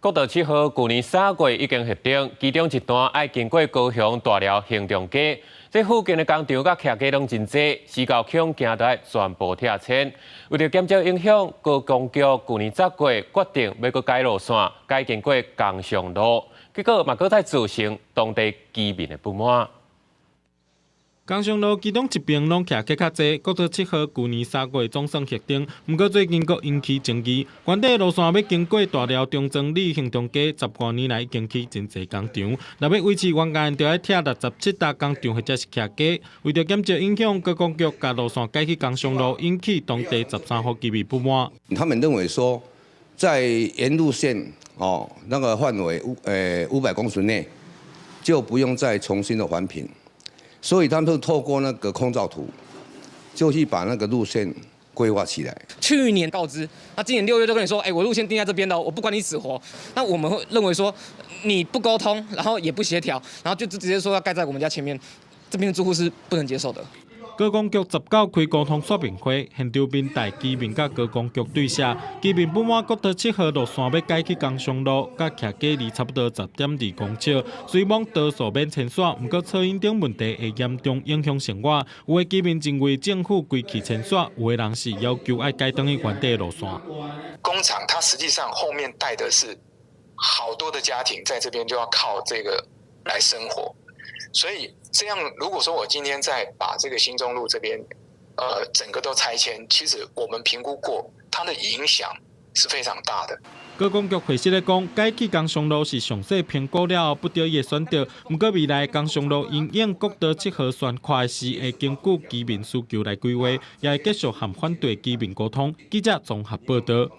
国道7号去年3月已经核定，其中一段要经过高雄大寮行动街，这附近的工厂甲徛街拢真济，西高恐行得全部拆迁。为了减少影响，高公局去年10月决定要搁改路线，改经过工商路，结果嘛搁再造成当地居民的不满。 工商路其中一边拢徛客较济，国道7号去年3月总算核定，不过最近阁引起争议。原底路线要经过大寮中正里行动街，10多年来经起真济工厂，若要维持原案，就要拆67搭工厂或者是徛街。为了减少影响，高公局把路线改去工商路，引起当地13户居民不满。他们认为说，在沿路线那个范围500公尺内，就不用再重新的环评。 所以他们就透过那个空照图，就去把那个路线规划起来。去年告知，那今年6月就跟你说，我路线定在这边的，我不管你死活。那我们会认为说，你不沟通，然后也不协调，然后就直接说要盖在我们家前面，这边的住户是不能接受的。 高公局19开沟通说明会，现场面带居民甲高公局对写，居民不满国道7号路线要改去工商路，甲徛街离差不多10.2公尺，虽望多数免迁徙，不过噪音等问题会严重影响生活。有的居民认为政府规期迁徙，有的人是要求要改回去原地路线。工厂它实际上后面带的是好多的家庭在这边就要靠这个来生活。 所以这样，如果说我今天再把这个新中路这边，整个都拆迁，其实我们评估过，它的影响是非常大的。高公局回释咧讲，改去工商路是详细评估了后不得已的选择。不过未来工商路因应国道7号选块时，会根据居民需求来规划，也会继续和反对居民沟通。记者综合报道。